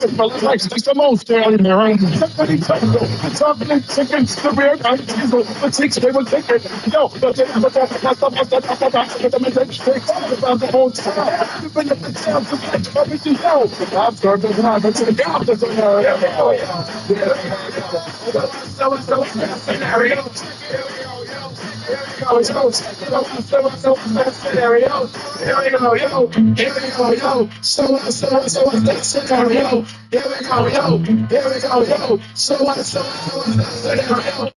Like the most in there, right? Somebody something against the rear and diesel, but six they will take it. No, but about the whole time. The benefits of the everything else. I'm starting to have it to the opposite scenario. Here we go, scenario. Here we go, yo. Here we go, yo. So that scenario. Here we go, yo. Here we go, yo. So that scenario.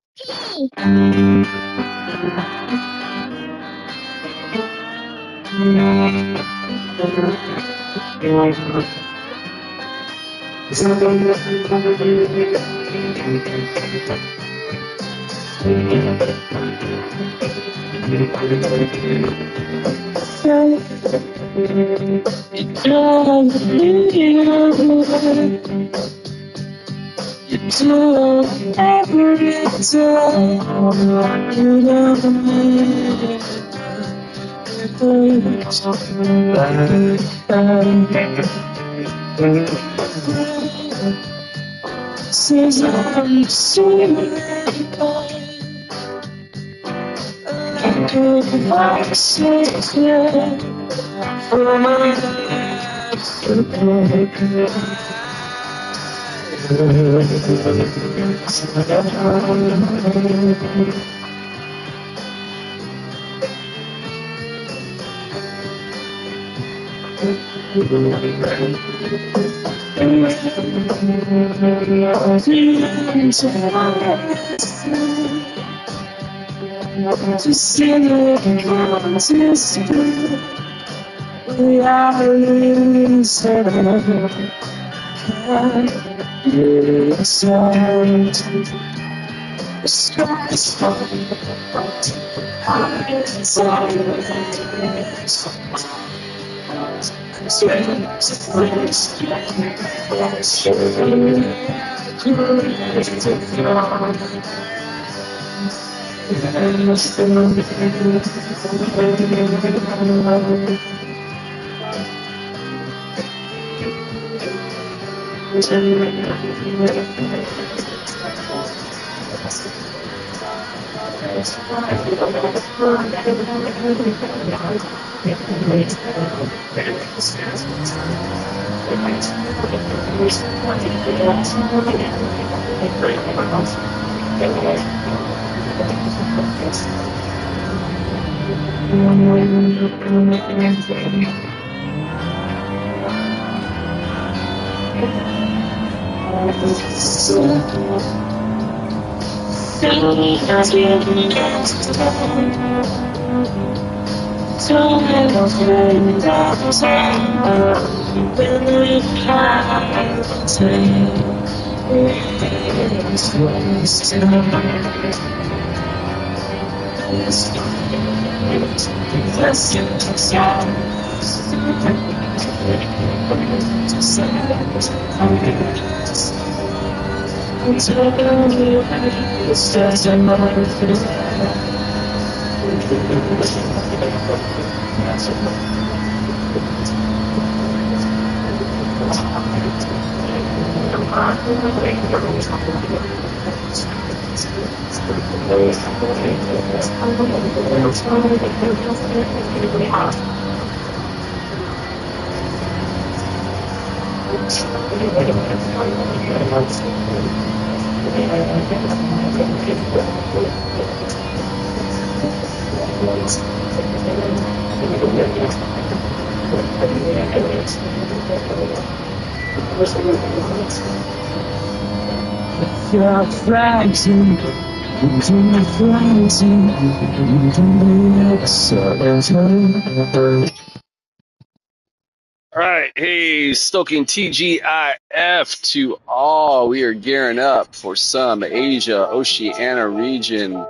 All right, hey, Stoking TGIF to all. We are gearing up for some Asia Oceania region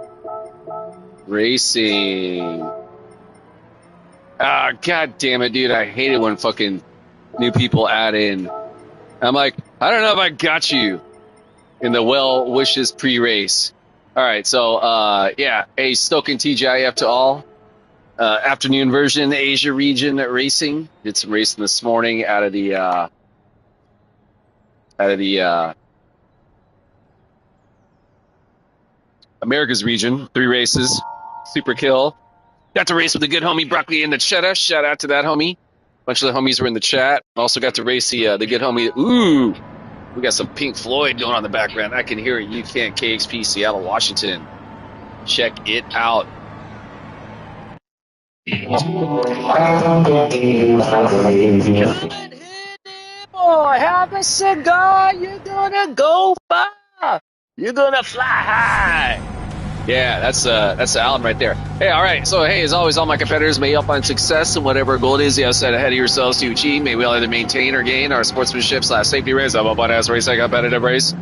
racing. Ah, god damn it, dude! I hate it when fucking new people add in. I'm like, I don't know if I got you in the well wishes pre-race. All right, so yeah, hey, Stoking TGIF to all. Afternoon version, Asia region racing. Did some racing this morning out of the out of the Americas region. 3 races, super kill. Got to race with the good homie Broccoli in the cheddar. Shout out to that homie. Bunch of the homies were in the chat. Also got to race the good homie. Ooh, we got some Pink Floyd going on in the background. I can hear it. You can't. KXP Seattle, Washington. Check it out. Boy, have a cigar. You're gonna go far. You're gonna fly high. Yeah, that's the album right there. Hey, all right. So, hey, as always, all my competitors, may you all find success in whatever goal it is you have set ahead of yourselves to achieve. May we all either maintain or gain our sportsmanship / safety race. I'm a butt-ass race, a competitive race.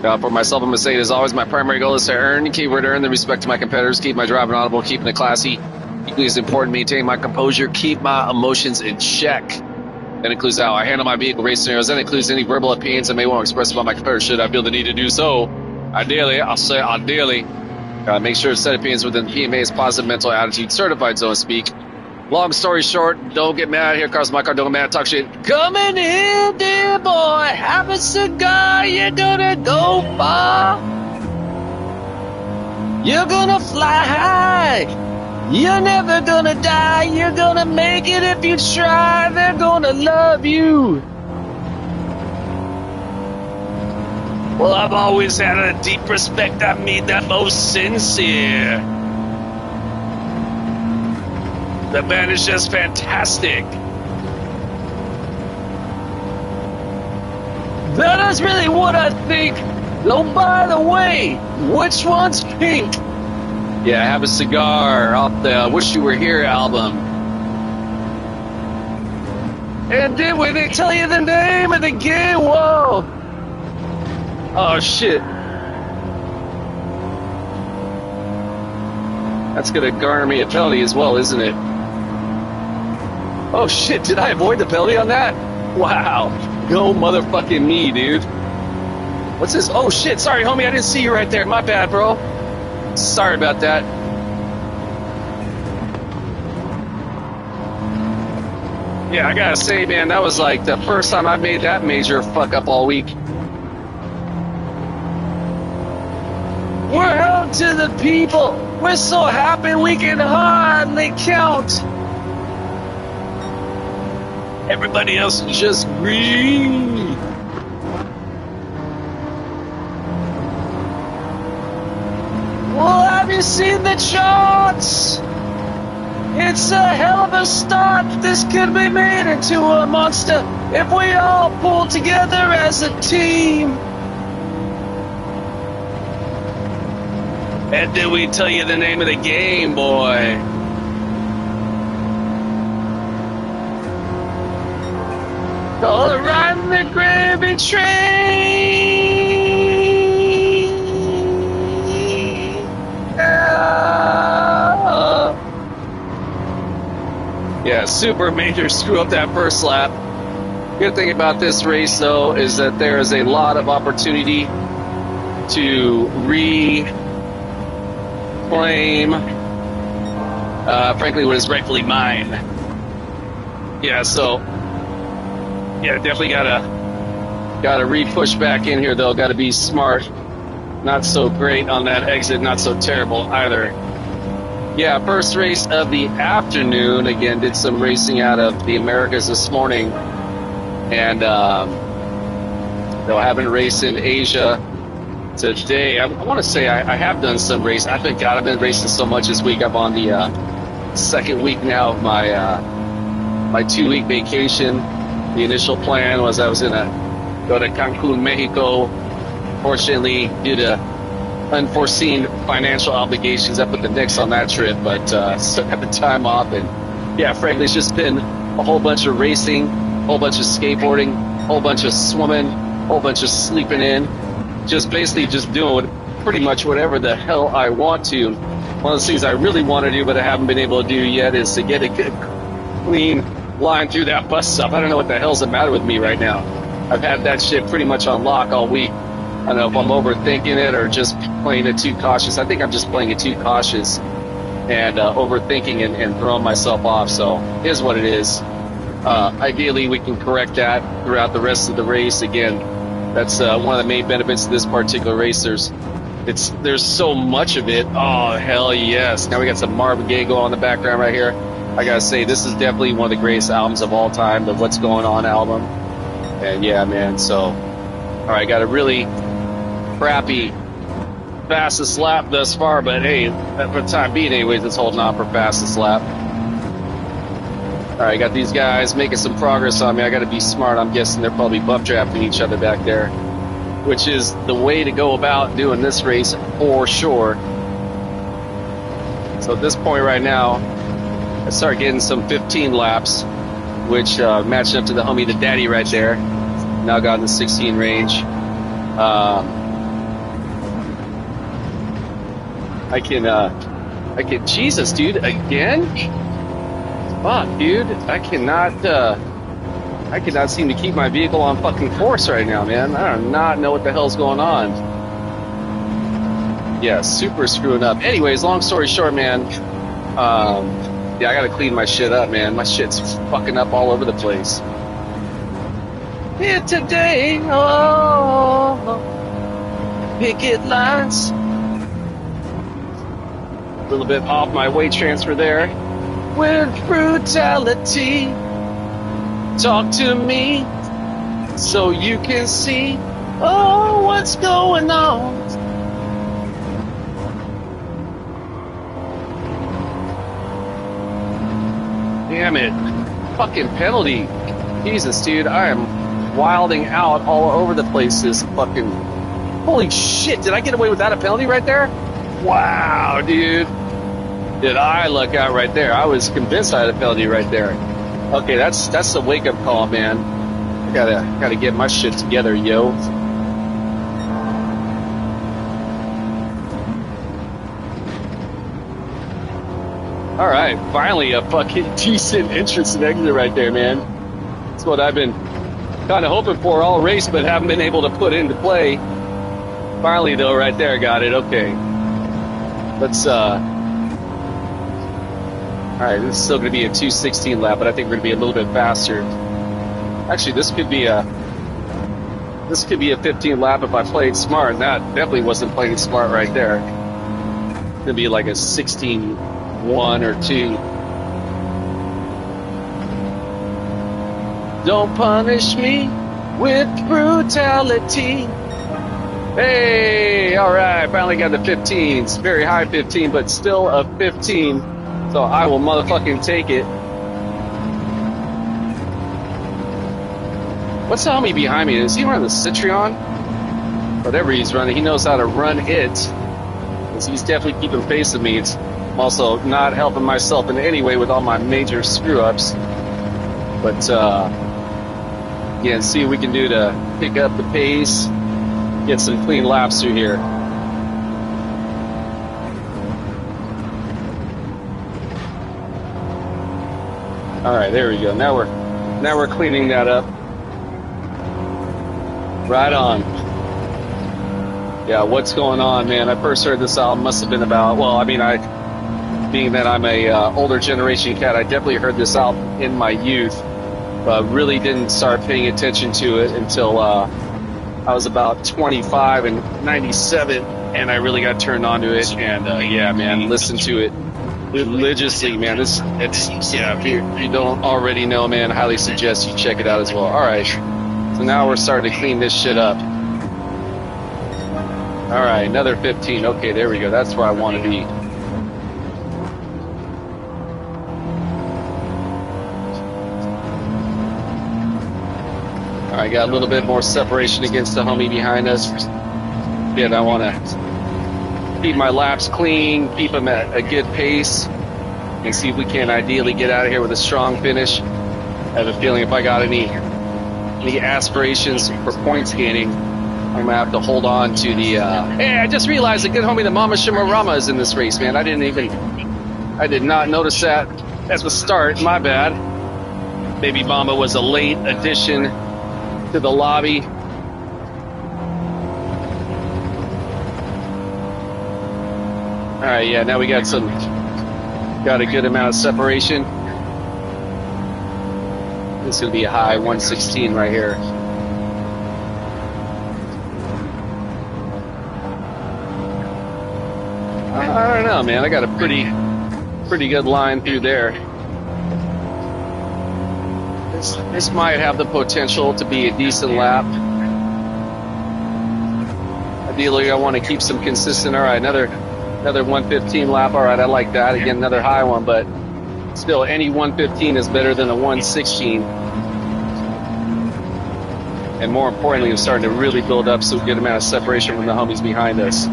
For myself, I'm going to say it as always, my primary goal is to earn, keyword earn, the respect of my competitors, keep my driving audible, keeping it classy. Equally as important, maintain my composure, keep my emotions in check. That includes how I handle my vehicle race scenarios. That includes any verbal opinions I may want to express about my competitors should I feel the need to do so. Ideally, I'll say ideally. Make sure to set opinions within the PMA's positive mental attitude certified zone speak. Long story short, don't get mad. Here comes my car. Don't get mad. Talk shit. Coming in, dear boy. Have a cigar. You're gonna go far. You're gonna fly high. You're never gonna die. You're gonna make it if you try. They're gonna love you. Well, I've always had a deep respect. I mean that most sincere. The band is just fantastic. That is really what I think. Oh, by the way, which one's pink? Yeah, have a cigar off the Wish You Were Here album. And then when they tell you the name of the game, whoa. Oh, shit. That's going to garner me a penalty as well, isn't it? Oh, shit. Did I avoid the penalty on that? Wow. Go motherfucking me, dude. What's this? Oh, shit. Sorry, homie. I didn't see you right there. My bad, bro. Sorry about that. Yeah, I gotta say, man, that was like the first time I made that major fuck up all week. We're held to the people. We're so happy we can hardly count. Everybody else just breathe. Well, have you seen the charts? It's a hell of a start. This could be made into a monster if we all pull together as a team. And did we tell you the name of the game, boy? All around the gravy train. Yeah, super major screw up that first lap. Good thing about this race, though, is that there is a lot of opportunity to reclaim, frankly, what is rightfully mine. Yeah, so, yeah, definitely gotta re-push back in here, though. Gotta be smart. Not so great on that exit, not so terrible either. Yeah, first race of the afternoon. Again, did some racing out of the Americas this morning. And though I haven't raced in Asia today, I want to say I have done some racing. I've been racing so much this week. I'm on the second week now of my 2-week vacation. The initial plan was I was going to go to Cancun, Mexico. Fortunately, due to unforeseen financial obligations, I put the nix on that trip, but still had the time off. And yeah, frankly, it's just been a whole bunch of racing, a whole bunch of skateboarding, a whole bunch of swimming, a whole bunch of sleeping in, just basically just doing pretty much whatever the hell I want to. One of the things I really want to do, but I haven't been able to do yet, is to get a good, clean line through that bus stop. I don't know what the hell's the matter with me right now. I've had that shit pretty much on lock all week. I don't know if I'm overthinking it or just playing it too cautious. I think I'm just playing it too cautious and overthinking and throwing myself off. So here's what it is. Ideally, we can correct that throughout the rest of the race. Again, That's one of the main benefits of this particular race. There's so much of it. Oh, hell yes. Now we got some Marvin Gaye going on in the background right here. I gotta say, this is definitely one of the greatest albums of all time, the What's Going On album. And yeah, man, so, all right, got a really crappy fastest lap thus far, but hey, for the time being anyways, it's holding on for fastest lap. All right, got these guys making some progress on me. I got to be smart. I'm guessing they're probably bump drafting each other back there, which is the way to go about doing this race for sure. So at this point right now, I start getting some 15 laps, which matching up to the homie, the daddy right there. Now got in the 16 range. I can, Jesus, dude, again? Fuck, dude, I cannot seem to keep my vehicle on fucking course right now, man. I do not know what the hell's going on. Yeah, super screwing up. Anyways, long story short, man, yeah, I gotta clean my shit up, man. My shit's fucking up all over the place. Here today, oh, picket lines. A little bit off my weight transfer there. With brutality, talk to me so you can see, oh, what's going on. Damn it. Fucking penalty. Jesus, dude, I am wilding out all over the place. This fucking... Holy shit, did I get away without a penalty right there? Wow, dude. Did I luck out right there? I was convinced I had a penalty right there. Okay, that's a wake-up call, man. I gotta get my shit together, yo. All right, finally a fucking decent entrance and exit right there, man. That's what I've been kind of hoping for all race, but haven't been able to put into play. Finally, though, right there, got it. Okay, let's all right, this is still going to be a 2:16 lap, but I think we're going to be a little bit faster. Actually, this could be a 15 lap if I played smart, and that definitely wasn't playing smart right there. It's going to be like a 16-1 or 2. Don't punish me with brutality. Hey, all right, finally got the 15. It's very high 15, but still a 15. So I will motherfucking take it. What's the homie behind me? Is he running the Citroen? Whatever he's running, he knows how to run it. Because he's definitely keeping pace with me. I'm also not helping myself in any way with all my major screw-ups. But, yeah, see what we can do to pick up the pace, get some clean laps through here. All right, there we go. Now we're cleaning that up. Right on. Yeah, what's going on, man? I first heard this album must have been about, well, I mean, being that I'm a older generation cat, I definitely heard this album in my youth, but really didn't start paying attention to it until I was about 25 in '97, and I really got turned on to it, and yeah, man, listened to it religiously, man. Yeah, if you don't already know, man, I highly suggest you check it out as well. All right, so now we're starting to clean this shit up. All right, another 15. Okay, there we go. That's where I want to be. All right, got a little bit more separation against the homie behind us. Again, I want to keep my laps clean, keep them at a good pace, and see if we can ideally get out of here with a strong finish. I have a feeling if I got any aspirations for points gaining, I'm gonna have to hold on to the. Hey, I just realized the good homie, the Mama Shimarama, is in this race, man. I did not notice that at the start. My bad. Baby Mama was a late addition to the lobby. All right, yeah, now we got a good amount of separation. This is gonna be a high 116 right here. know, man. I got a pretty good line through there. This might have the potential to be a decent lap. Ideally, I want to keep some consistent. All right, another 115 lap. All right, I like that. Again, another high one, but still, any 115 is better than a 116. And more importantly, we're starting to really build up some good amount of separation from the homies behind us.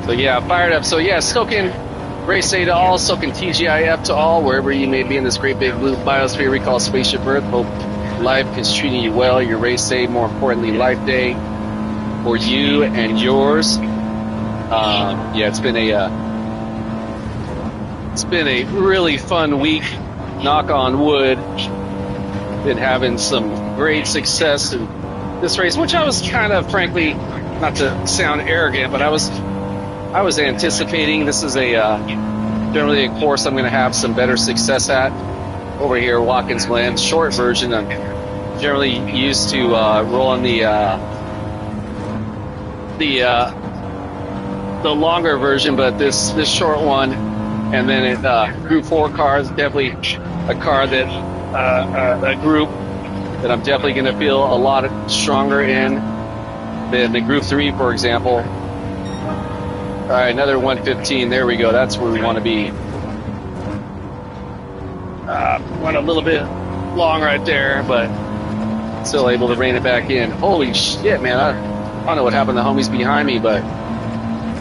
So yeah, fired up. So yeah, Stoking race A to all, Stoking TGIF to all, wherever you may be in this great big blue biosphere we call Spaceship Earth. Hope life is treating you well. Your race A, more importantly, life day for you and yours. Yeah, it's been a really fun week. Knock on wood. Been having some great success in this race, which I was kind of, frankly, not to sound arrogant, but I was anticipating. This is generally a course I'm going to have some better success at over here at Watkins Glen. Short version. I'm generally used to rolling the longer version, but this short one, and then it Group 4 car is definitely a car that a group that I'm definitely going to feel a lot stronger in than the Group 3, for example. All right, another 115. There we go. That's where we want to be. Went a little bit long right there, but still able to rein it back in. Holy shit, man. I don't know what happened to the homies behind me, but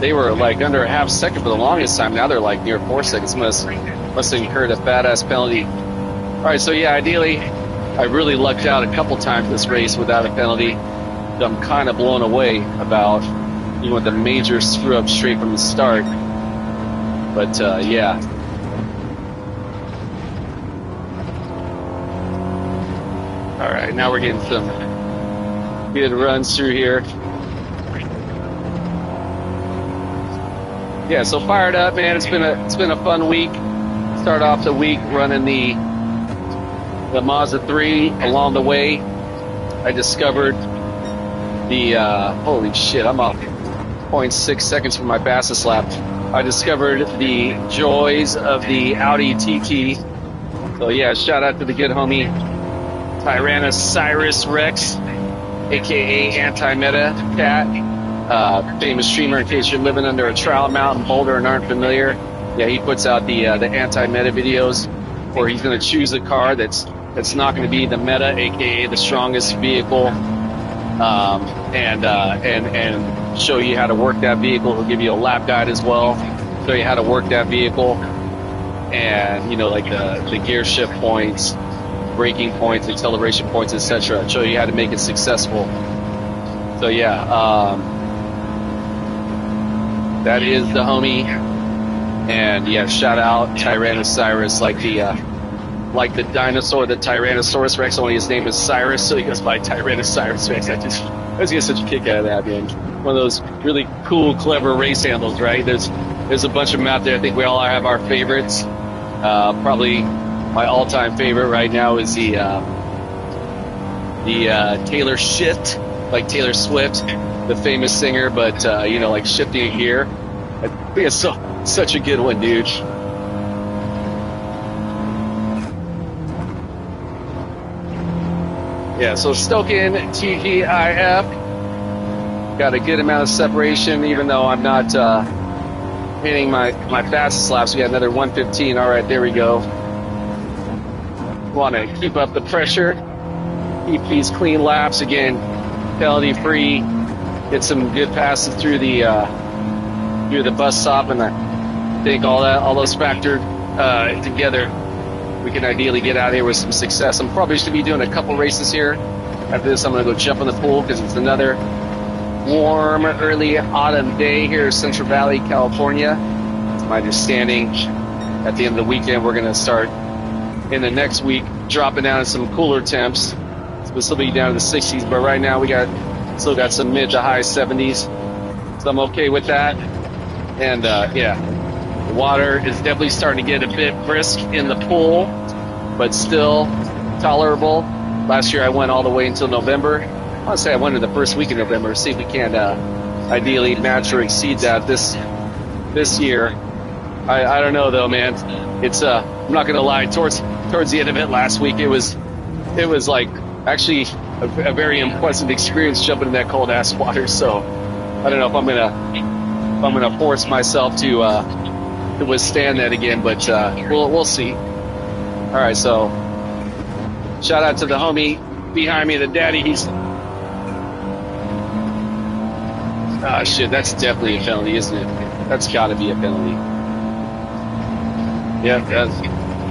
they were like under a half second for the longest time. Now they're like near 4 seconds. Must have incurred a fat-ass penalty. All right, so yeah, ideally, I really lucked out a couple times this race without a penalty. I'm kind of blown away about the major screw up straight from the start. But yeah. All right, now we're getting some good runs through here. Yeah, so fired up, man. It's been a fun week. Start off the week running the Mazda 3. Along the way, I discovered the holy shit, I'm up 0.6 seconds from my fastest lap. I discovered the joys of the Audi TT. So yeah, shout out to the good homie Tyrannosaurus Rex, aka Anti-Meta Cat, famous streamer. In case you're living under a trial mountain boulder and aren't familiar, yeah, he puts out the Anti-Meta videos where he's going to choose a car that's not going to be the meta, aka the strongest vehicle, and show you how to work that vehicle. He'll give you a lap guide as well, show you how to work that vehicle, and like the gear shift points, braking points, acceleration points, etc. Show you how to make it successful. So yeah, that is the homie, and yeah, shout out Tyrannosaurus, like the dinosaur, the Tyrannosaurus Rex, only his name is Cyrus, so he goes by Tyrannosaurus Rex. I just get such a kick out of that, man. One of those really cool, clever race handles, right? There's a bunch of them out there. I think we all have our favorites. Probably my all-time favorite right now is the Taylor Shift, like Taylor Swift, the famous singer, but like shifting a gear. I think it's such a good one, dude. Yeah, so Stoking TGIF got a good amount of separation, even though I'm not hitting my fastest laps. We got another 115. All right, there we go. Want to keep up the pressure, keep these clean laps. Again, penalty free. Get some good passes through the bus stop, and I think all those factored together, we can ideally get out of here with some success. I'm probably just going to be doing a couple races here. After this, I'm going to go jump in the pool because it's another warm, early autumn day here in Central Valley, California. It's my understanding at the end of the weekend, we're going to start in the next week dropping down to some cooler temps. We'll still be down to the 60s, but right now we still got some mid to high 70s. So I'm okay with that. And yeah. The water is definitely starting to get a bit brisk in the pool, but still tolerable. Last year I went all the way until November. I want to say I went in the first week of November. See if we can ideally match or exceed that this this year. I don't know though, man. It's I'm not gonna lie. Towards the end of it last week, it was like actually a very unpleasant experience jumping in that cold ass water. So I don't know if I'm gonna force myself to withstand that again, but we'll see. All right, so shout out to the homie behind me, the daddy. He's shit. That's definitely a penalty, isn't it? That's got to be a penalty. Yeah,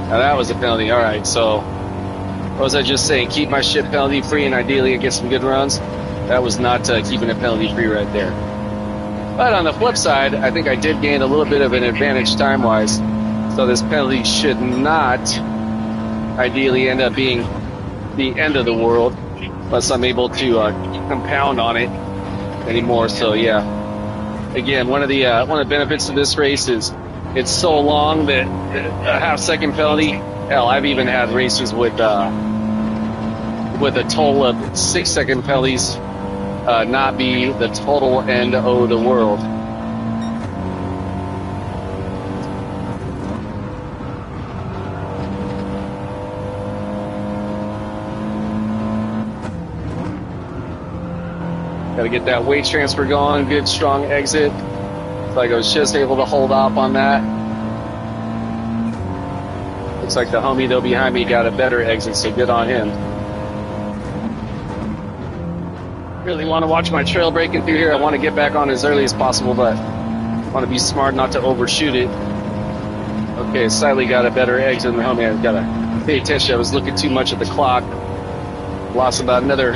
that was a penalty. All right, so what was I just saying? Keep my shit penalty free and ideally get some good runs. That was not keeping it penalty free right there. But on the flip side, I think I did gain a little bit of an advantage time-wise. So this penalty should not ideally end up being the end of the world unless I'm able to compound on it anymore. So yeah, again, one of the benefits of this race is it's so long that a half-second penalty. Hell, I've even had races with a total of 6-second penalties not be the total end of the world. Got to get that weight transfer going. Good, strong exit. Like I was just able to hold off on that. Looks like the homie though behind me got a better exit, so good on him. Really want to watch my trail breaking through here. I want to get back on as early as possible, but I want to be smart not to overshoot it. Okay, slightly got a better exit than the homie. I gotta pay attention. I was looking too much at the clock. Lost about another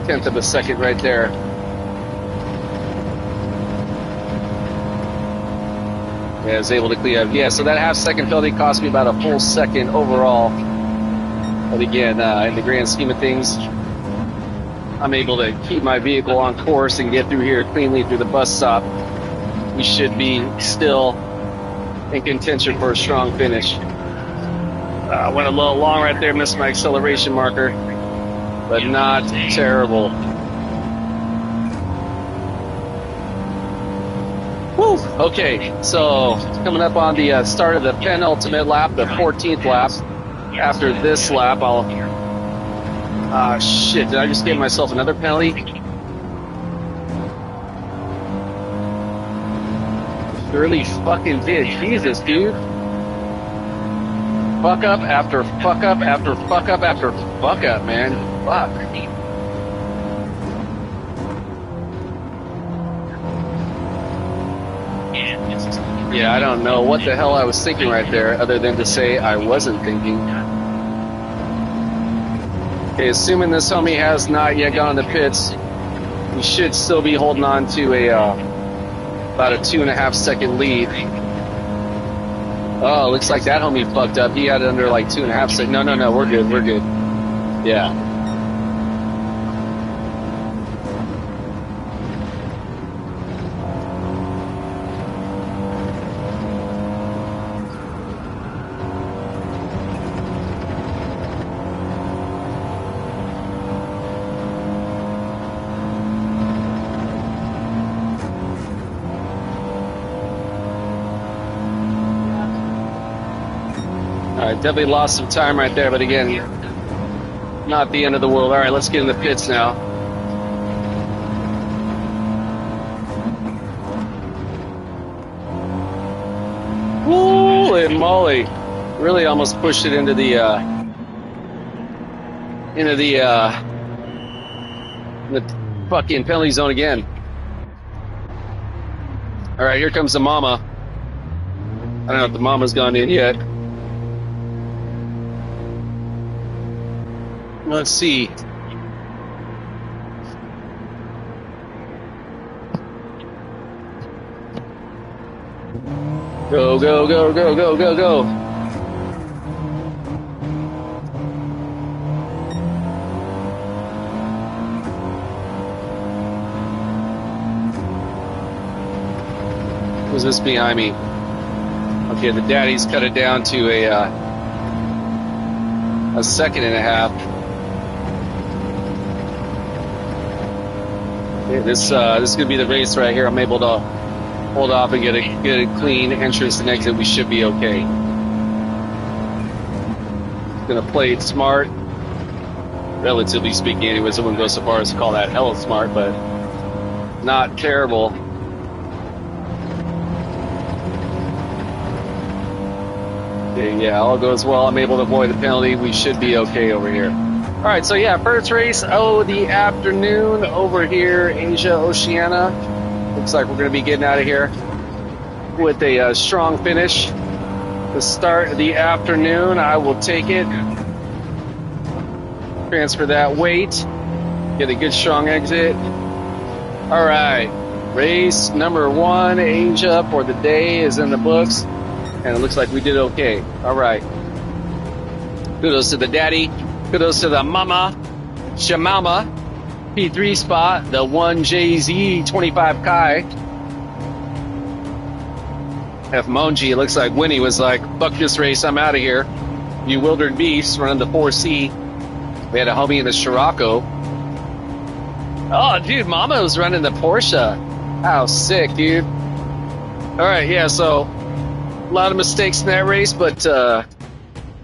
1/10 of a second right there. Yeah, I was able to clear up. Yeah, so that half-second penalty cost me about a full second overall. But again, in the grand scheme of things, I'm able to keep my vehicle on course and get through here cleanly through the bus stop. We should be still in contention for a strong finish. Went a little long right there, missed my acceleration marker, but not terrible. Woo! Okay, so coming up on the start of the penultimate lap, the 14th lap. After this lap, I'll... shit, did I just give myself another penalty? Surely fucking did. Jesus, dude. Fuck up after fuck up after fuck up after fuck up, man. Fuck. Yeah, I don't know what the hell I was thinking right there, other than to say I wasn't thinking. Okay, assuming this homie has not yet gone to pits, we should still be holding on to about a 2.5 second lead. Oh, looks like that homie fucked up. He had it under like 2.5 seconds. No, we're good, we're good. Yeah. Definitely lost some time right there, but again, not the end of the world. All right, let's get in the pits now. Holy moly! Really almost pushed it into the fucking penalty zone again. All right, here comes the mama. I don't know if the mama's gone in yet. Let's see. Go, go, go, go, go, go, go. Who's this behind me? Okay, the daddy's cut it down to a 1.5 seconds. Okay, this is gonna be the race right here. I'm able to hold off and get a clean entrance and exit, we should be okay. Gonna play it smart, relatively speaking. Anyways, I wouldn't go so far as to call that hella smart, but not terrible. Okay, yeah, all goes well. I'm able to avoid the penalty. We should be okay over here. All right, so yeah, first race of the afternoon over here, Asia Oceania. Looks like we're going to be getting out of here with a strong finish. The start of the afternoon, I will take it. Transfer that weight. Get a good strong exit. All right, race number 1, Asia for the day is in the books. And it looks like we did okay. All right. Kudos to the daddy. Kudos to the mama. Shamama. P3 spot. The 1JZ 25 Kai. F Monji. It looks like Winnie was like, fuck this race. I'm out of here. You wildered beasts running the 4C. We had a homie in the Scirocco. Oh, dude. Mama was running the Porsche. How sick, dude. All right. Yeah. So, a lot of mistakes in that race, but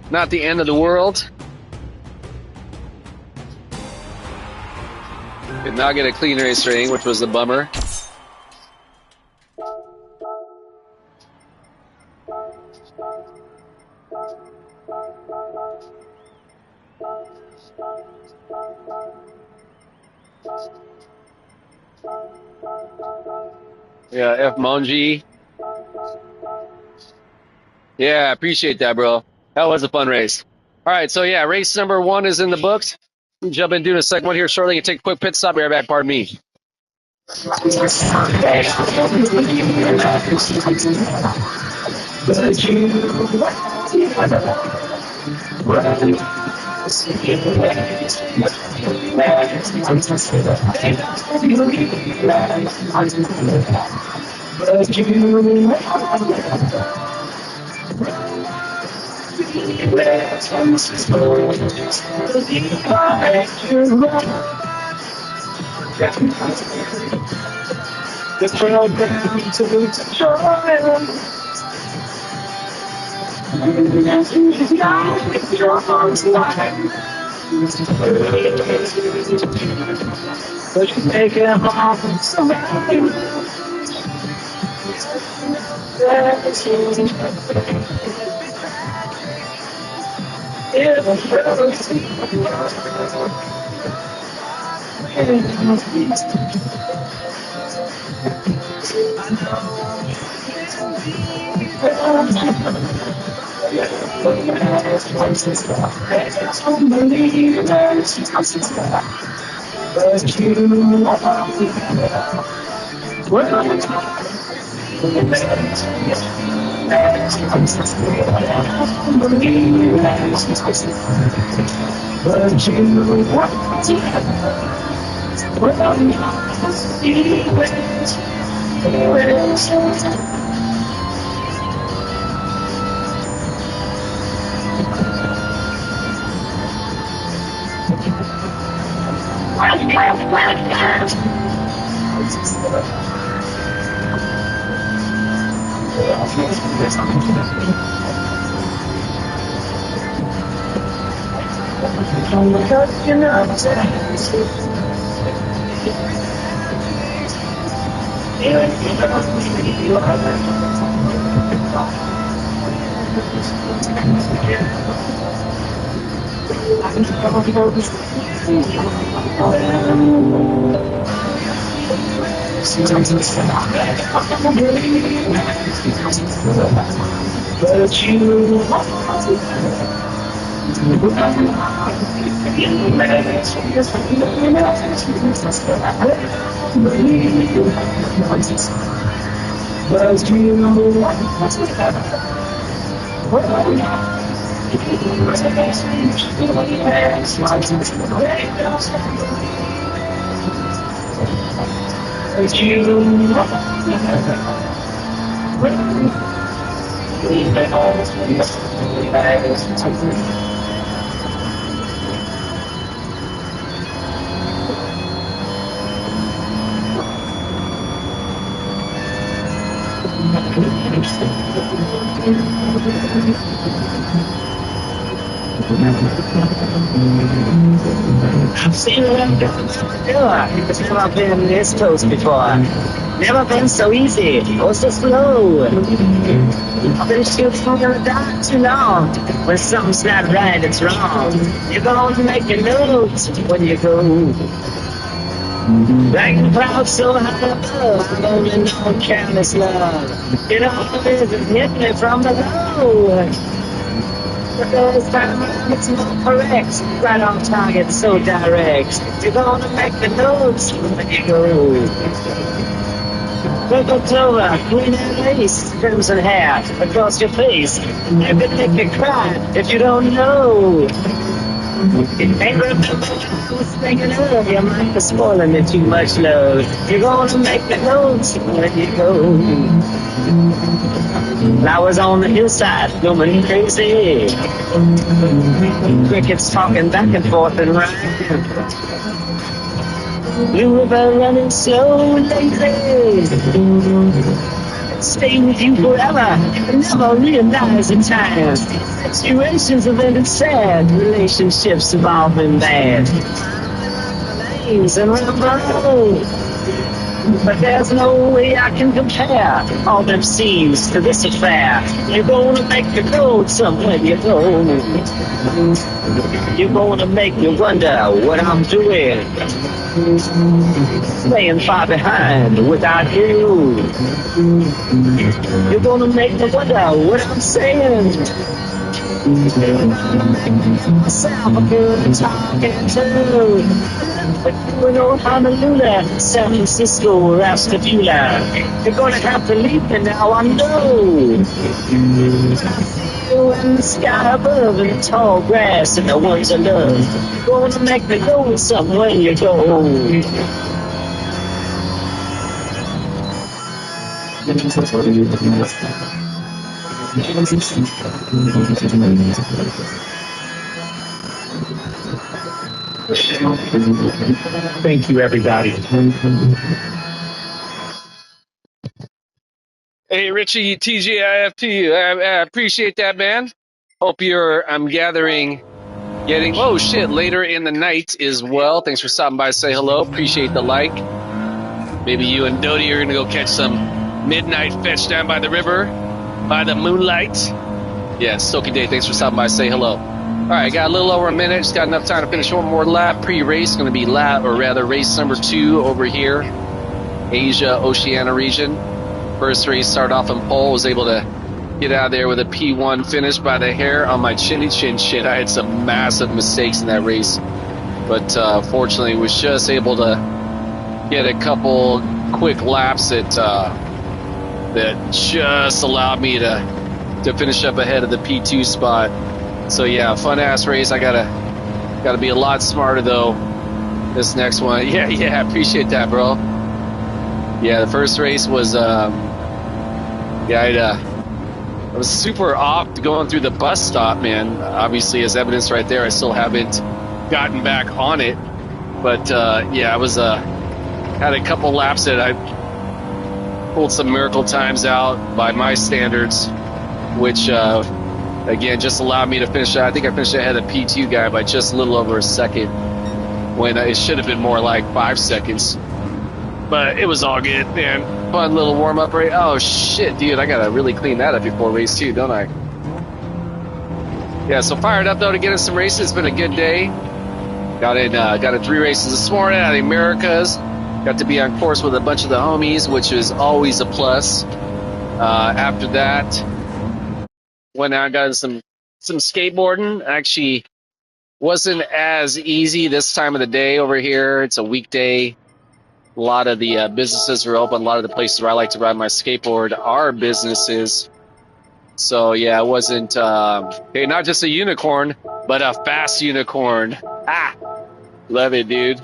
not the end of the world. Did not get a clean race rating, which was a bummer. Yeah, F Monji. Yeah, appreciate that, bro. That was a fun race. All right, so yeah, race number 1 is in the books. We'll jump into the second one here shortly and take a quick pit stop. Be right back, pardon me. I've seen it it's never been this close before. Never been so easy or so slow. I've been shooting in the dark too long. When something's not right, it's wrong. You're gonna make a note when you go. Dragging clouds so high above, I've only known careless love. It always hit me from below. But this time around it's more correct. Right on target, so direct. You're gonna make the notes when you go. Purple clover, green and lace, crimson hair across your face. You could make me cry if you don't know. It ain't remember what I was thinking of. Your mind is spoiling me too much love. You're gonna make the notes when you go. Flowers on the hillside going crazy. Crickets talking back and forth and rhyme. Blue river running so lazy. Stay with you forever and never realize the time. Situations have ended sad. Relationships have all been bad. Names and remember. But there's no way I can compare all them scenes to this affair. You're gonna make me go somewhere you go. You're gonna make me wonder what I'm doing. Staying far behind without you. You're gonna make me wonder what I'm saying. Myself a good talking to. But you know Honolulu, San Francisco, Rascadula. You're gonna have to leave me now, I know. I see you in the sky above, in the tall grass, and the ones I love. You're gonna make me go somewhere you go. Thank you, everybody. Hey, Richie, TGIF to you. I appreciate that, man. Hope I'm gathering, oh shit, later in the night as well. Thanks for stopping by, say hello. Appreciate the like. Maybe you and Dodie are going to go catch some midnight fetch down by the river, by the moonlight. Yeah, Stoking Day, thanks for stopping by, say hello. All right, got a little over a minute. Just got enough time to finish one more lap. Pre-race, going to be race number 2 over here, Asia Oceania region. First race started off in pole, was able to get out of there with a P1 finish by the hair on my chinny chin shit. I had some massive mistakes in that race, but fortunately was just able to get a couple quick laps that just allowed me to finish up ahead of the P2 spot. So yeah, fun ass race. I gotta be a lot smarter though this next one. Yeah, appreciate that, bro. Yeah, the first race was I was super off going through the bus stop, man. Obviously, as evidence right there, I still haven't gotten back on it. But yeah, I was had a couple laps that I pulled some miracle times out by my standards, which again just allowed me to finish. I think I finished ahead of the P2 guy by just a little over a second, when it should have been more like 5 seconds. But it was all good, man. Fun little warm-up race. Oh, shit, dude. I got to really clean that up before race 2, don't I? Yeah, so fired up, though, to get in some races. It's been a good day. Got in 3 races this morning out of the Americas. Got to be on course with a bunch of the homies, which is always a plus. After that, went out and got some skateboarding. Actually, wasn't as easy this time of the day over here. It's a weekday. A lot of the businesses are open. A lot of the places where I like to ride my skateboard are businesses. So, yeah, it wasn't, not just a unicorn, but a fast unicorn. Ah, love it, dude.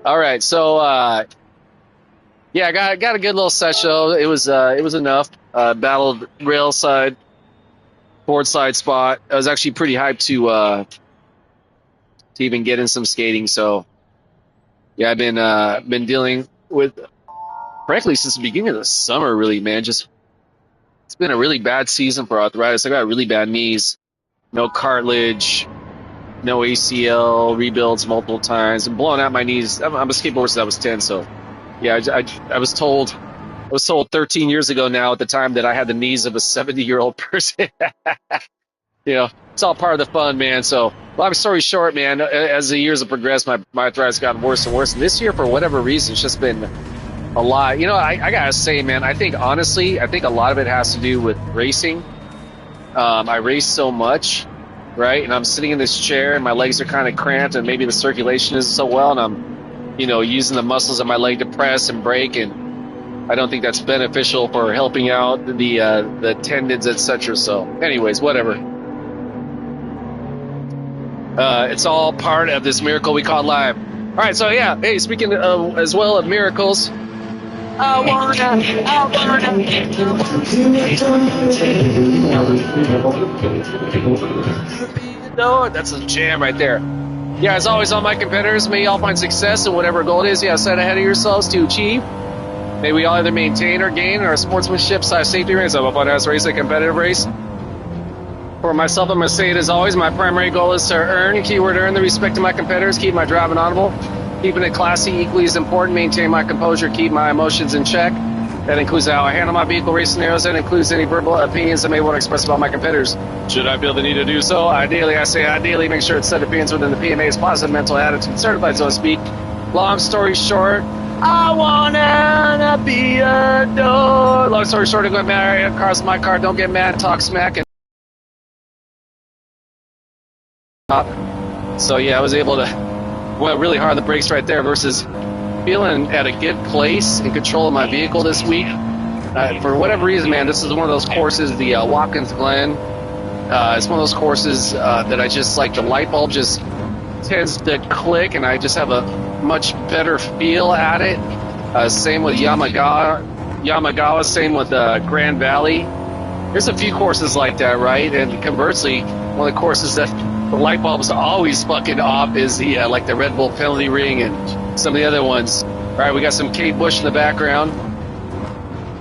All right, so, yeah, I got a good little session. It was enough. Battled rail side, board side spot. I was actually pretty hyped to even get in some skating. So, yeah, I've been dealing with, frankly, since the beginning of the summer, really, man, just It's been a really bad season for arthritis. I got really bad knees, no cartilage, no ACL, rebuilds multiple times. I'm blowing out my knees. I'm a skateboarder since I was 10, so yeah, I was told 13 years ago now at the time that I had the knees of a 70-year-old person. You know, it's all part of the fun, man. So, long story short, man, as the years have progressed, my arthritis has gotten worse and worse. And this year, for whatever reason, it's just been a lot. You know, I gotta say, man, I think honestly, I think a lot of it has to do with racing. I race so much, right? And I'm sitting in this chair and my legs are kind of cramped and maybe the circulation isn't so well. And I'm, you know, using the muscles of my leg to press and brake. And I don't think that's beneficial for helping out the tendons, etc. So anyways, whatever. It's all part of this miracle we call life. All right, so yeah, hey, speaking as well of miracles, I wanna. No, that's a jam right there. Yeah, as always, all my competitors, may you all find success in whatever goal it is you have set ahead of yourselves to achieve. May we all either maintain or gain our sportsmanship / safety race of a fun-ass race, a competitive race. For myself, I'm going to say it as always, my primary goal is to earn, keyword earn, the respect of my competitors, keep my driving honorable, keeping it classy, equally as important, maintain my composure, keep my emotions in check. That includes how I handle my vehicle race scenarios. That includes any verbal opinions I may want to express about my competitors. Should I feel the need to do so? Ideally, make sure it's set opinions within the PMA's positive mental attitude certified, so to speak. Long story short, I wanna be adored. Long story short, I'm going to marry a car's my car. Don't get mad, talk smack, and so yeah, I was able to went really hard on the brakes right there versus feeling at a good place in control of my vehicle this week. For whatever reason, man, this is one of those courses, the Watkins Glen. It's one of those courses that I just like. The light bulb just tends to click, and I just have a much better feel at it. Same with Yamagawa. Same with Grand Valley. There's a few courses like that, right? And conversely, one of the courses that the light bulb's always fucking off is the like the Red Bull penalty ring and some of the other ones. All right, we got some Kate Bush in the background.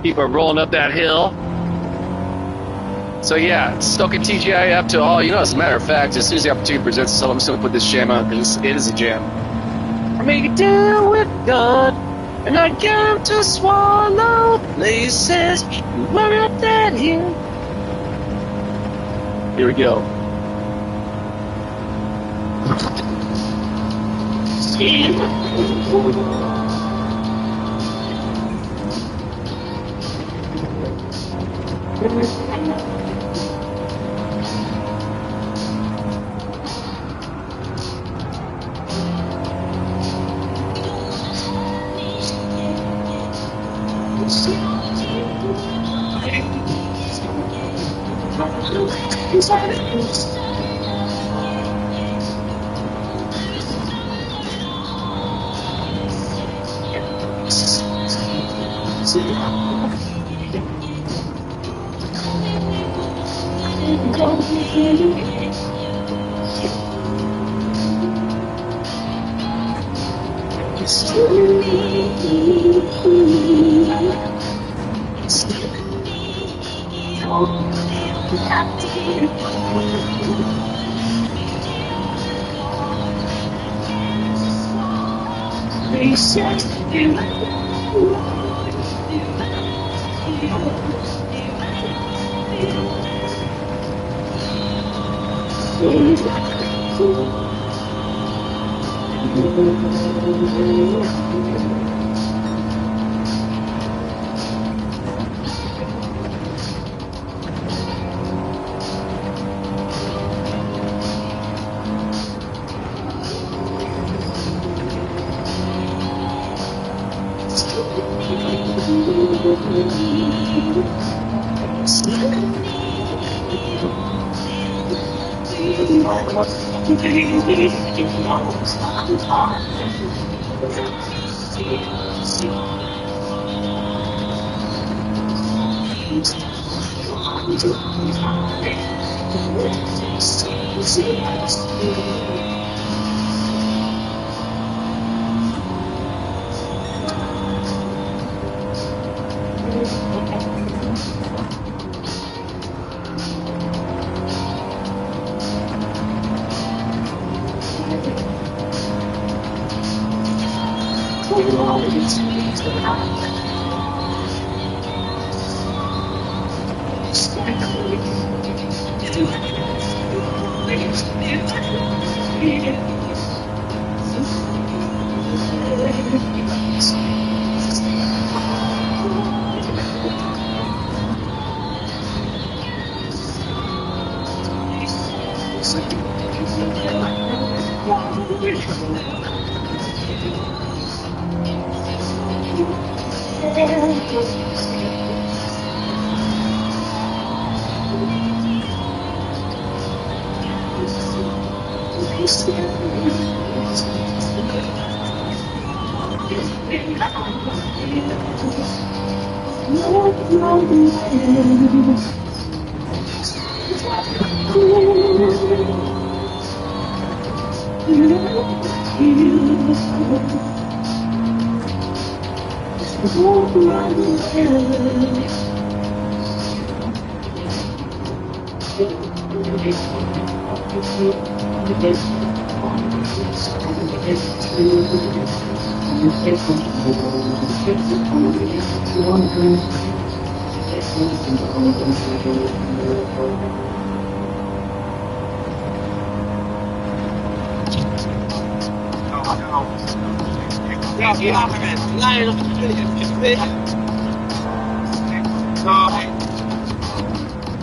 People are rolling up that hill. So yeah, Stoking TGIF to all. You know, as a matter of fact, as soon as the opportunity presents itself, I'm just gonna put this jam out because it is a jam. I make it down with God, and I come to swallow places where I'm dead here. Here we go.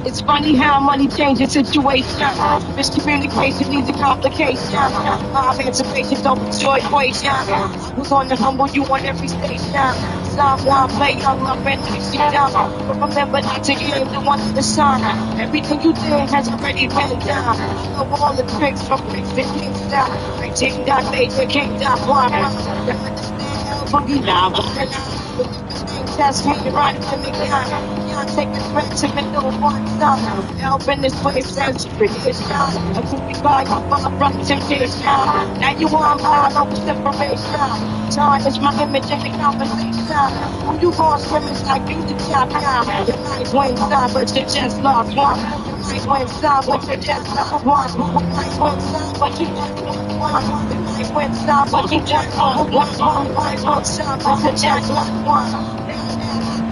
It's funny how money changes situation. Miscommunication leads to complication. Emancipation don't destroy equation. I was on the humble, you on every station. Someone play young love and she down. But remember not to game the one to shine. Everything you did has already been done. I know all the tricks from bricks to Kingston. I take that major king down one. You understand how boogie now, but test me right to me down. Can't take the threat to me no one stop. Help in this place century is down. I could be by you for a brother temptation. Now you want my over separation. Time is my image in the conversation. Who you gon' scrimmage like you the champion? You might win some, but you just lost one. You might win some, but you just lost one. You might win some, but you just lost one. You might win some, but you just lost one. You might win some, but you just lost one.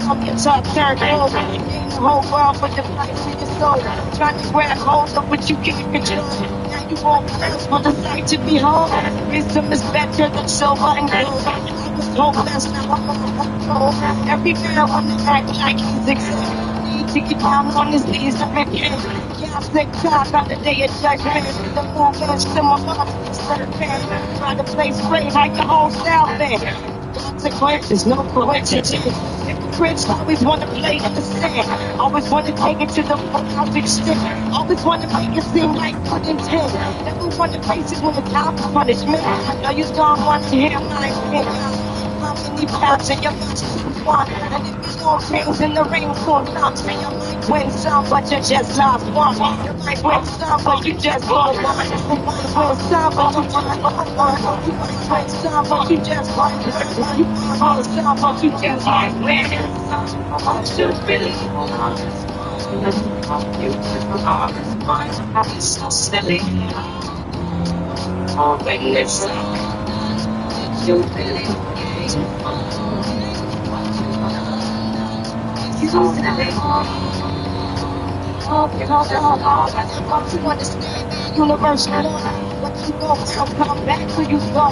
I'm your top turn over. Ain't the whole world but the price of your soul. Trying to grab hold of what you can't control. Now you won't pass for the sight to behold. Wisdom is better than silver and gold. I was hopeless, now I'm on control. Every man wanna act like he's exempt. Need to get down on his knees and repent. Can't stick time on the day of judgment. The movement's to my heart, it's serpent. Try to play straight like the whole South End. Consequences, no coincidence. Hypocrites always want to play in the sand. Always want to take it to the full extent. Always want to make it seem like good intent. Never want to face it when the time for punishment. I know you don't want to hear my opinion. How many paths in your master's one? And if you don't change in the rain soon comes, then you might win some, but you just lost one. You might win some, but you just lost one. You might win some, but you just lost one. You might win some, but you just lost one. You might win some, but you just lost one. I should believe it's so silly. When it's you believe. You understand that universal law. What you go out, come back to you go.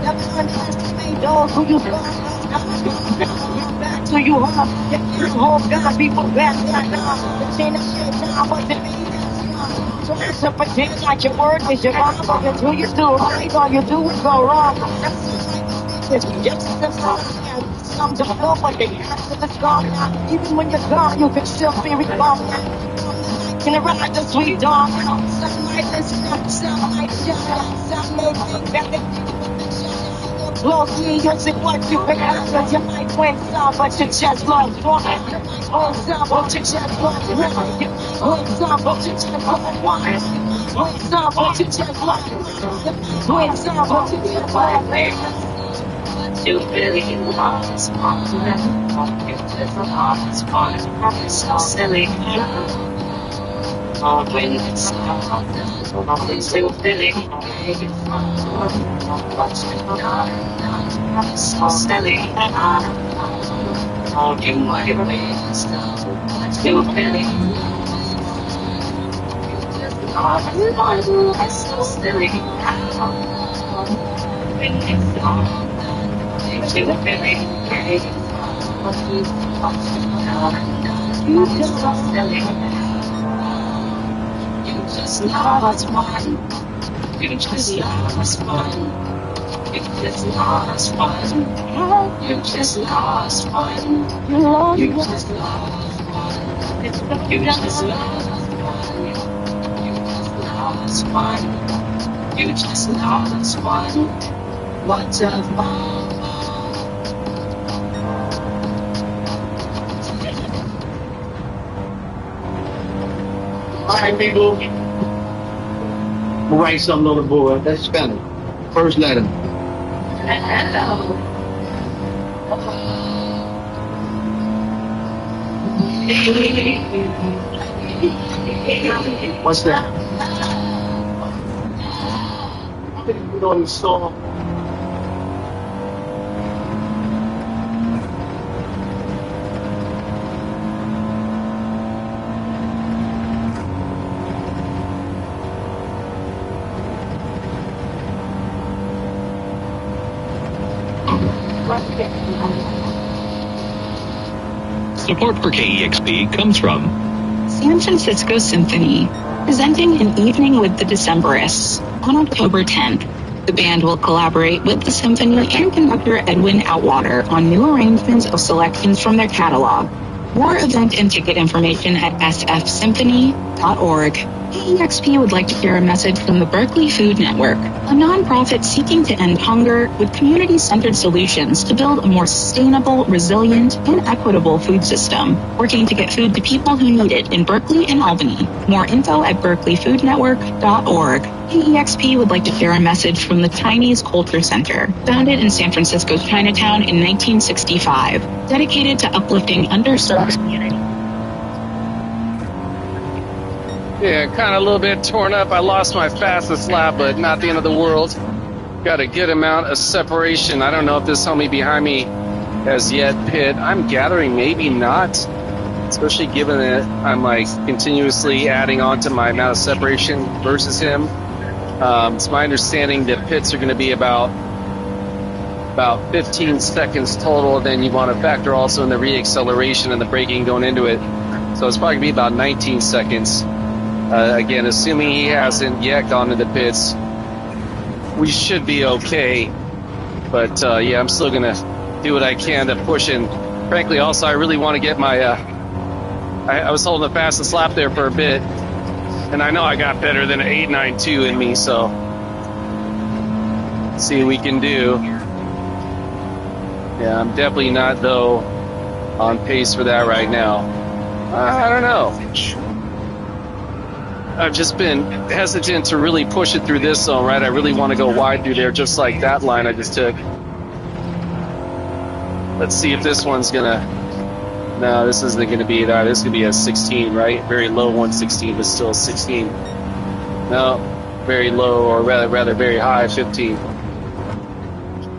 Never underestimate those who you go. Come back to you home. You can't hold God, people back that now. The chain of shit now, but the trying to pretend like your word is your Bible. Until you do right, all you do is go wrong. That's just some to know, but the answer is gone now. Even when you're gone, you can still be reborn. Can it ride the sweet dawn? Some might listen, some might shine, some may think that they closely using what you pick up, but you might win some, but you just lost one. You might win some, but you just lost one. You might win some, but you just lost one. You might win some, but you just lost one. You might win some, but you just lost one. You really lost one. You just lost one. It's so silly. When it's still feeling what's so silly. You might be still feeling it's so silly. When it's still feeling you just so silly. You just lost one. You just lost one. You just lost one. You just lost one. You just lost one. You just lost one. You just lost one. What's a fun? Alright, people. We'll write something on the board. Let's spell it. First letter. Hello. What's that? I didn't put on the song. Support for KEXP comes from San Francisco Symphony, presenting An Evening with the Decemberists on October 10th. The band will collaborate with the symphony and conductor Edwin Outwater on new arrangements of selections from their catalog. More event and ticket information at sfsymphony.org. KEXP would like to share a message from the Berkeley Food Network, a nonprofit seeking to end hunger with community-centered solutions to build a more sustainable, resilient, and equitable food system, working to get food to people who need it in Berkeley and Albany. More info at berkeleyfoodnetwork.org. KEXP would like to share a message from the Chinese Culture Center, founded in San Francisco's Chinatown in 1965, dedicated to uplifting underserved communities. Yeah, kind of a little bit torn up. I lost my fastest lap, but not the end of the world. Got a good amount of separation. I don't know if this homie behind me has yet pit. I'm gathering maybe not, especially given that I'm like continuously adding on to my amount of separation versus him. It's my understanding that pits are going to be about 15 seconds total. Then you want to factor also in the reacceleration and the braking going into it. So it's probably going to be about 19 seconds. Again, assuming he hasn't yet gone into the pits, we should be okay. But yeah, I'm still going to do what I can to push in. Frankly, also, I really want to get my... I was holding the fastest lap there for a bit, and I know I got better than an 8.92 in me, so... see what we can do. Yeah, I'm definitely not, though, on pace for that right now. I don't know. I've just been hesitant to really push it through this zone, right? I really want to go wide through there, just like that line I just took. Let's see if this one's gonna... no, this isn't gonna be that. This is gonna be a 16, right? Very low 116, but still 16. No, very low, or rather very high 15.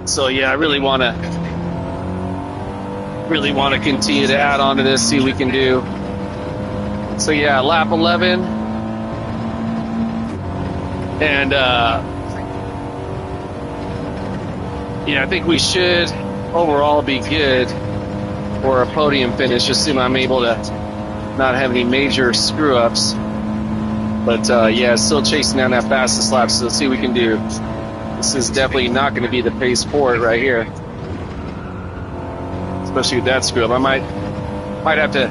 So yeah, I really want to continue to add on to this, see what we can do. So yeah, lap 11. And, yeah, I think we should overall be good for a podium finish, assuming I'm able to not have any major screw-ups. But, yeah, still chasing down that fastest lap, so let's see what we can do. This is definitely not going to be the pace for it right here. Especially with that screw-up. I might have to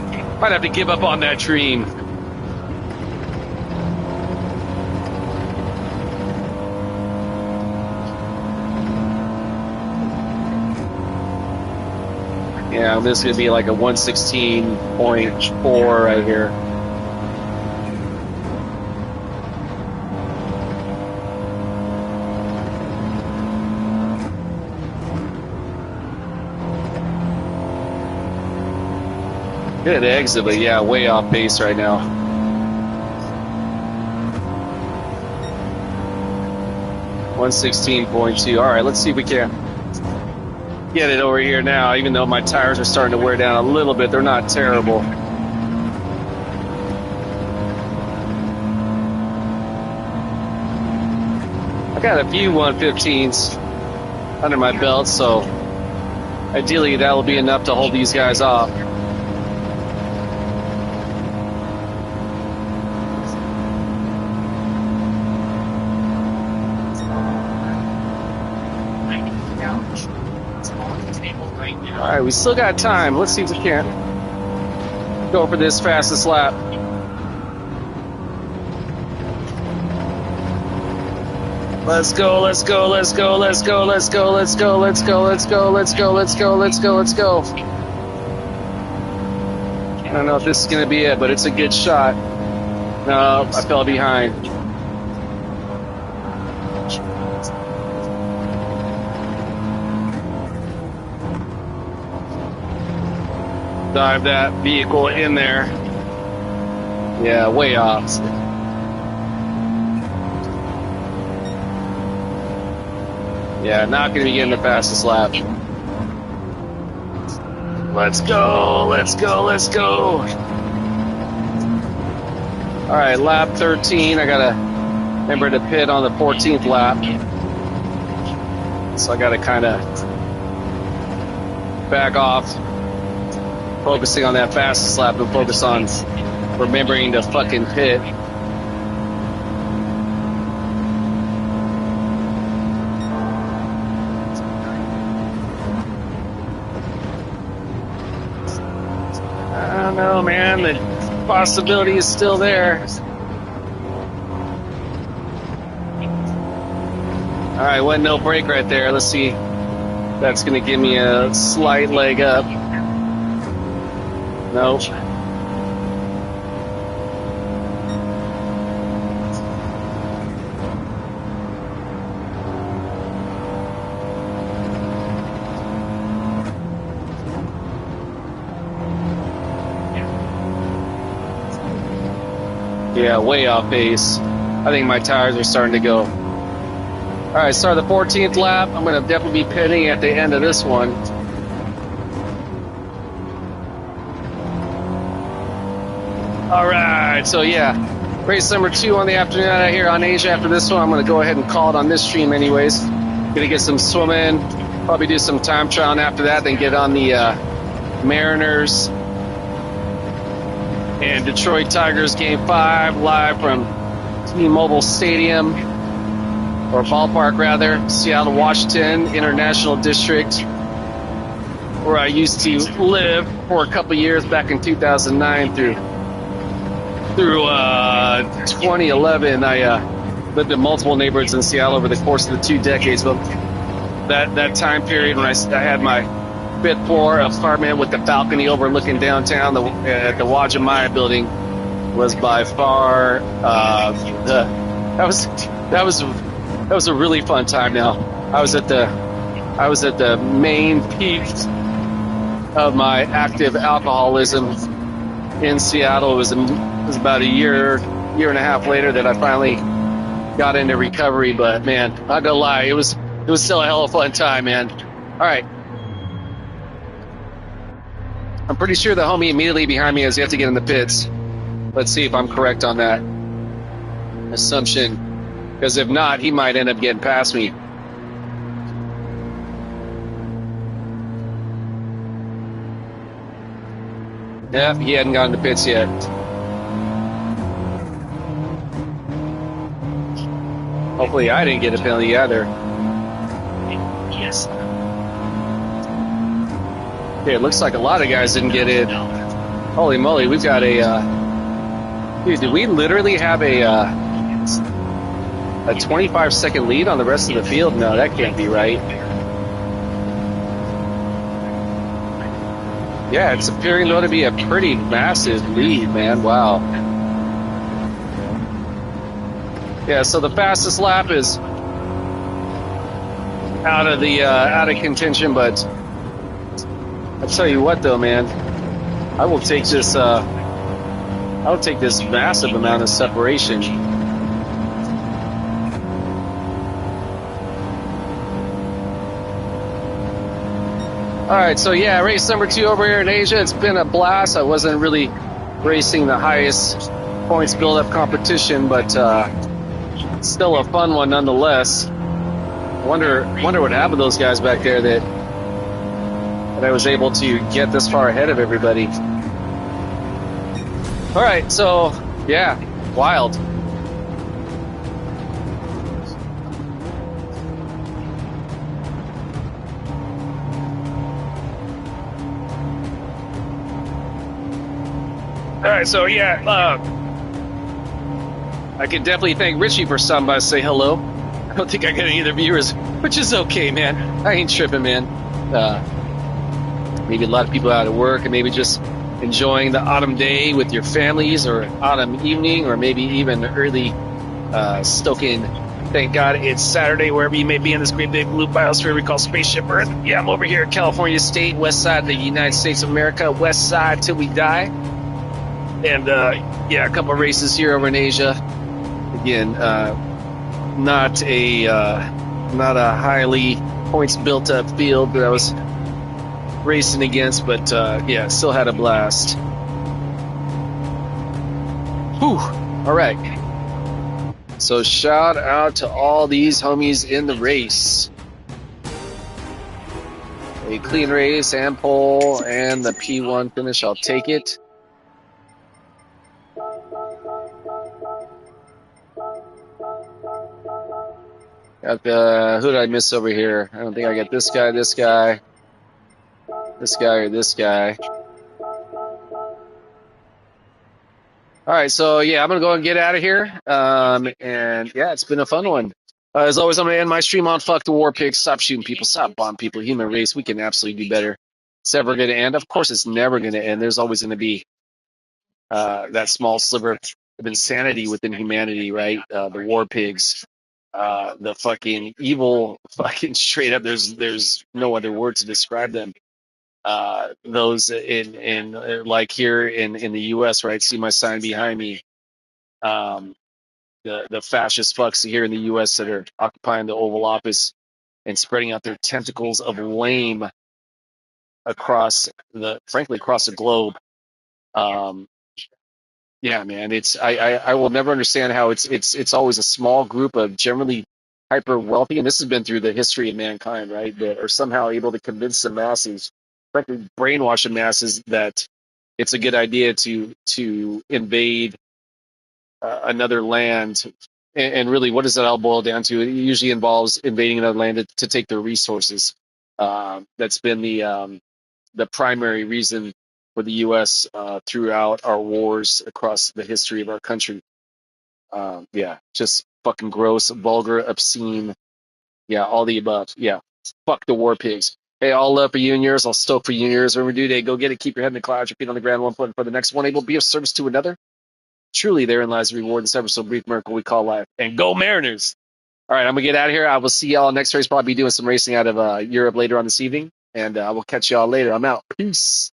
give up on that dream. Yeah, this is going to be like a 116.4 right here. Good exit, but yeah, way off pace right now. 116.2. All right, let's see if we can get it over here now, even though my tires are starting to wear down a little bit. They're not terrible. I got a few 115s under my belt, so ideally that'll be enough to hold these guys off. All right, we still got time. Let's see if we can go for this fastest lap. Let's go, let's go, let's go, let's go, let's go, let's go, let's go, let's go, let's go, let's go, let's go, let's go. I don't know if this is going to be it, but it's a good shot. No, I fell behind. Dive that vehicle in there. Yeah, way off. Yeah, not going to be getting the fastest lap. Let's go, let's go, let's go. All right, lap 13. I got to remember to pit on the 14th lap. So I got to kind of back off, focusing on that fastest lap and focus on remembering to fucking pit. I don't know, man. The possibility is still there. All right, went no break right there. Let's see. That's going to give me a slight leg up. Nope. Yeah, way off pace. I think my tires are starting to go. All right, start the 14th lap. I'm going to definitely be pitting at the end of this one. All right, so yeah, race number 2 on the afternoon out here on Asia. After this one, I'm going to go ahead and call it on this stream anyways. Going to get some swimming, probably do some time trialing after that, then get on the Mariners and Detroit Tigers Game 5 live from T-Mobile Stadium, or ballpark rather, Seattle, Washington International District, where I used to live for a couple years back in 2009 through 2011. I lived in multiple neighborhoods in Seattle over the course of the 2 decades. But that time period when I had my 5th floor apartment with the balcony overlooking downtown, at the Wajimaya building, was by far that was a really fun time. Now I was at the main peak of my active alcoholism in Seattle. It was about a year and a half later that I finally got into recovery. But man, not gonna lie, it was still a hell of a fun time, man. All right. I'm pretty sure the homie immediately behind me has yet to get in the pits. Let's see if I'm correct on that assumption, because if not, he might end up getting past me. Yeah, he hadn't gotten to pits yet. Hopefully I didn't get a penalty either. Yes. Okay, it looks like a lot of guys didn't get in. Holy moly, we've got a... dude, did we literally have a 25-second lead on the rest of the field? No, that can't be right. Yeah, it's appearing though to be a pretty massive lead, man. Wow. Yeah, so the fastest lap is out of contention, but I'll tell you what though, man, I will take this massive amount of separation. All right, so yeah, race number 2 over here in Asia. It's been a blast. I wasn't really racing the highest points build-up competition, but still a fun one nonetheless. Wonder what happened to those guys back there that I was able to get this far ahead of everybody. All right, so yeah, wild. All right, so yeah, I could definitely thank Richie for stopping by to say hello. I don't think I got any other viewers, which is okay, man. I ain't tripping, man. Maybe a lot of people out at work and maybe just enjoying the autumn day with your families or autumn evening or maybe even early Stoking. Thank God it's Saturday wherever you may be in this great big blue biosphere we call Spaceship Earth. Yeah, I'm over here at California State, west side of the United States of America, west side till we die. And yeah, a couple of races here over in Asia. Again, not a highly points built up field that I was racing against, but yeah, still had a blast. Whew. All right. So shout out to all these homies in the race. A clean race and pole and the P1 finish. I'll take it. Got who did I miss over here? I don't think I got this guy, this guy, this guy, or this guy. All right, so yeah, I'm gonna go and get out of here. And yeah, it's been a fun one. As always, I'm gonna end my stream on fuck the war pigs. Stop shooting people. Stop bombing people. Human race, we can absolutely do better. It's never gonna end. Of course, it's never gonna end. There's always gonna be that small sliver of insanity within humanity, right? The war pigs, the fucking evil, fucking straight up. There's no other word to describe them. Those in like here in the U.S., right? See my sign behind me. The fascist fucks here in the U.S. that are occupying the Oval Office and spreading out their tentacles of lame frankly across the globe. Yeah, man, I will never understand how it's always a small group of generally hyper wealthy, and this has been through the history of mankind, right? That are somehow able to convince the masses, frankly, brainwash the masses that it's a good idea to invade another land. And really, what does that all boil down to? It usually involves invading another land to take their resources. That's been the primary reason for the U.S. Throughout our wars across the history of our country. Yeah, just fucking gross, vulgar, obscene. Yeah, all the above. Yeah, fuck the war pigs. Hey, all love for you and yours. I'll stoke for you and yours. Remember, do day, go get it. Keep your head in the clouds. Your feet on the ground. One foot for the next one. Able to be of service to another. Truly, therein lies the reward and ever so brief miracle we call life. And go Mariners! All right, I'm gonna get out of here. I will see y'all next race. Probably be doing some racing out of Europe later on this evening, and I will catch y'all later. I'm out. Peace.